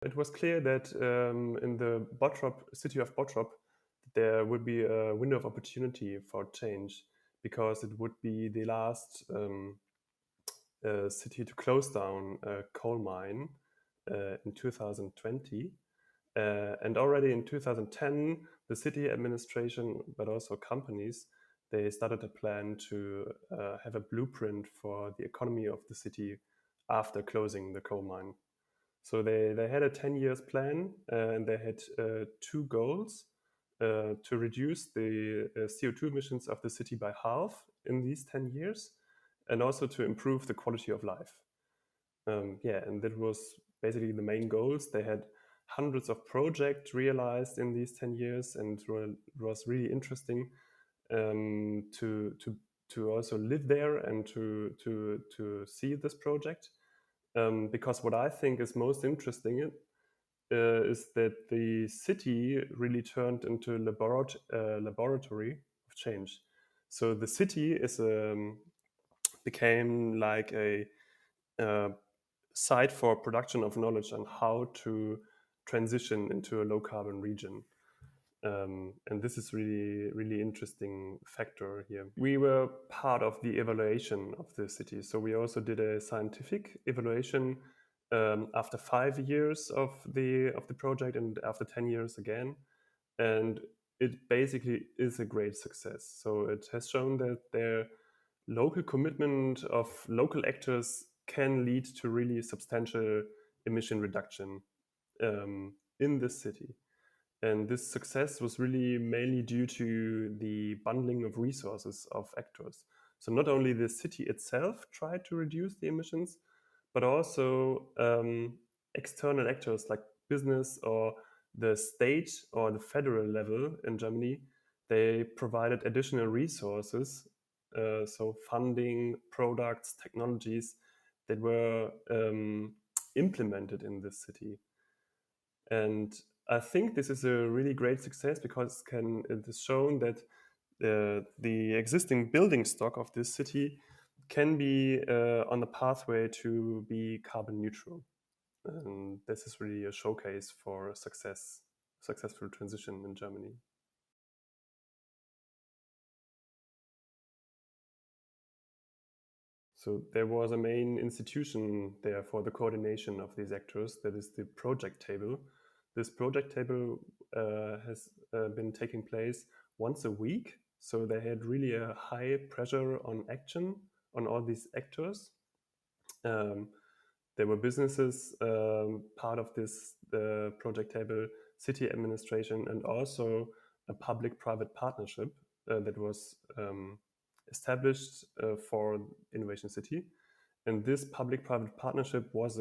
It was clear that in the city of Bottrop, there would be a window of opportunity for change because it would be the last city to close down a coal mine in 2020. And already in 2010, the city administration, but also companies, they started a plan to have a blueprint for the economy of the city after closing the coal mine. So they had a 10 years plan and they had two goals to reduce the CO2 emissions of the city by half in these 10 years and also to improve the quality of life. And that was basically the main goals. They had hundreds of projects realized in these 10 years and it was really interesting to also live there and to see this project. Because what I think is most interesting is that the city really turned into a laboratory of change. So the city became like a site for production of knowledge on how to transition into a low carbon region. And this is really interesting factor here. We were part of the evaluation of the city, so we also did a scientific evaluation after 5 years of the project and after 10 years again, and it basically is a great success. So it has shown that their local commitment of local actors can lead to really substantial emission reduction in this city. And this success was really mainly due to the bundling of resources of actors. So not only the city itself tried to reduce the emissions, but also external actors like business or the state or the federal level in Germany. They provided additional resources, so funding, products, technologies that were implemented in this city. And I think this is a really great success because it is shown that the existing building stock of this city can be on the pathway to be carbon neutral. And this is really a showcase for a successful transition in Germany. So there was a main institution there for the coordination of these actors. That is the project table. This project table has been taking place once a week. So they had really a high pressure on action on all these actors. There were businesses part of this project table, city administration, and also a public-private partnership that was established for Innovation City. And this public-private partnership was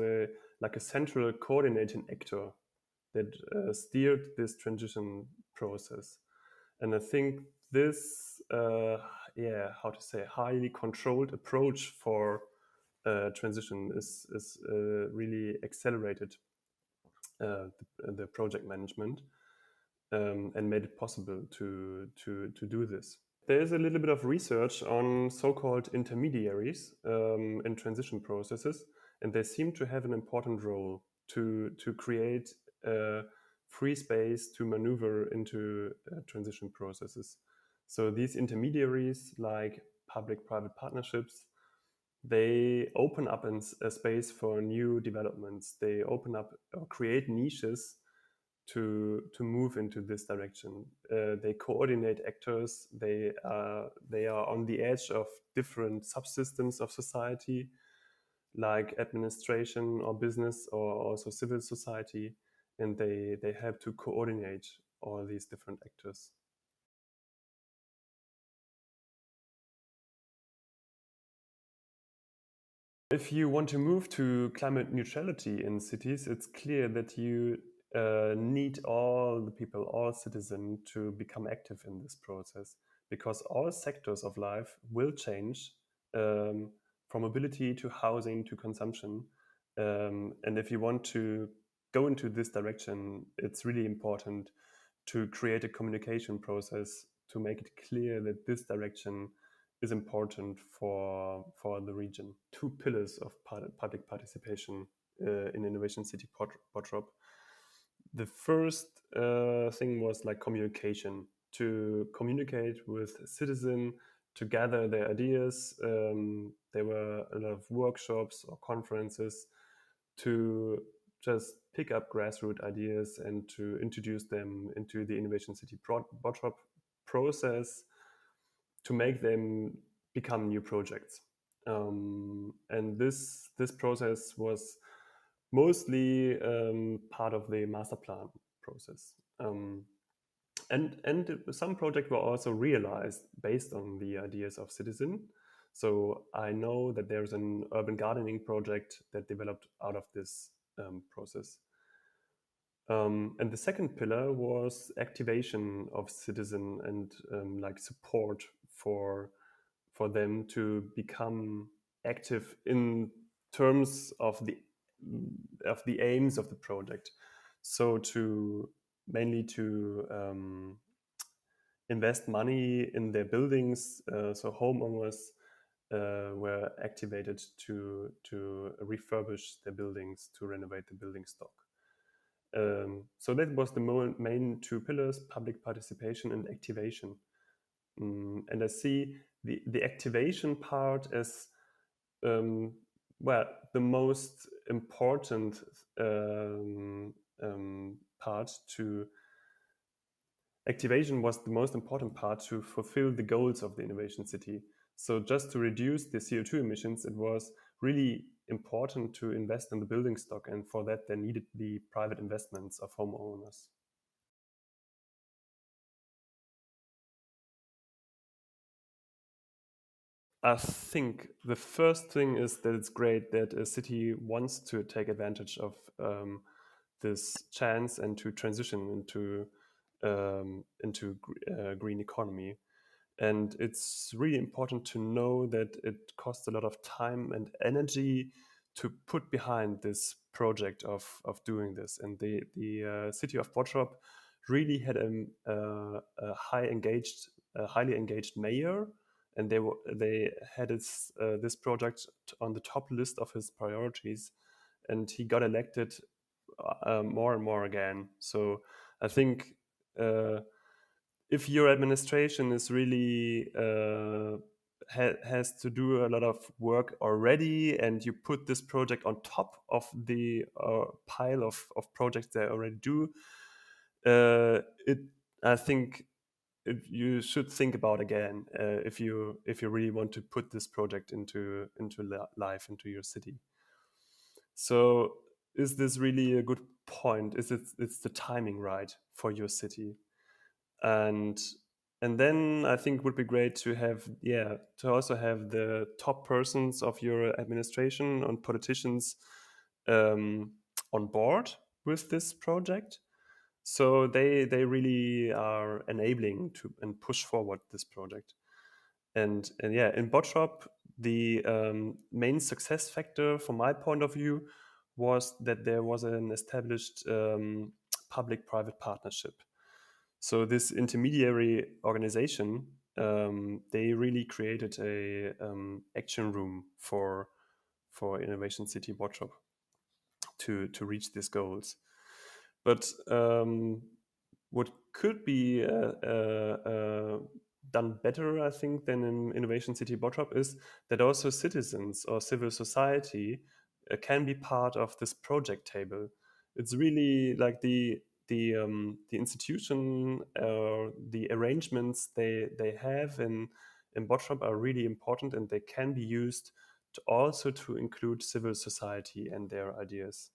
like a central coordinating actor that steered this transition process. And I think this, highly controlled approach for transition is really accelerated the project management and made it possible to do this. There's a little bit of research on so-called intermediaries in transition processes, and they seem to have an important role to create free space to maneuver into transition processes. So these intermediaries, like public-private partnerships, they open up a space for new developments. They open up or create niches to move into this direction. They coordinate actors. They are on the edge of different subsystems of society, like administration or business or also civil society, and they help to coordinate all these different actors. If you want to move to climate neutrality in cities, it's clear that you need all the people, all citizens to become active in this process, because all sectors of life will change from mobility to housing to consumption. And if you want to go into this direction, it's really important to create a communication process to make it clear that this direction is important for the region. Two pillars of public participation in Innovation City Bottrop. The first thing was like communication, to communicate with citizens, to gather their ideas. There were a lot of workshops or conferences to just pick up grassroots ideas and to introduce them into the Innovation City Bottrop process to make them become new projects. And this process was mostly part of the master plan process. And some projects were also realized based on the ideas of citizen. So I know that there's an urban gardening project that developed out of this process. And the second pillar was activation of citizen and like support for them to become active in terms of the aims of the project. So to mainly to invest money in their buildings. So homeowners were activated to refurbish their buildings, to renovate the building stock. So that was the main two pillars: public participation and activation. And I see the activation part as well, the most important part to activation was the most important part to fulfill the goals of the Innovation City. So just to reduce the CO2 emissions, it was really important to invest in the building stock, and for that there needed the private investments of homeowners. I think the first thing is that it's great that a city wants to take advantage of this chance and to transition into green economy. And it's really important to know that it costs a lot of time and energy to put behind this project of doing this. And the city of Bottrop really had a highly engaged mayor, and they had this project on the top list of his priorities, and he got elected more and more again. So I think if your administration is really has to do a lot of work already, and you put this project on top of the pile of projects they already do, it I think you should think about again if you really want to put this project into life, into your city. So is this really a good point? It's the timing right for your city? and and then I think it would be great to have to also have the top persons of your administration and politicians um, on board with this project, so they really are enabling to and push forward this project. And yeah, in Bottrop, the main success factor from my point of view was that there was an established public-private partnership. So this intermediary organization, they really created a action room for Innovation City Bottrop to reach these goals. But what could be done better, I think, than in Innovation City Bottrop is that also citizens or civil society can be part of this project table. It's really like the institution or the arrangements they have in Bottrop are really important, and they can be used to also to include civil society and their ideas.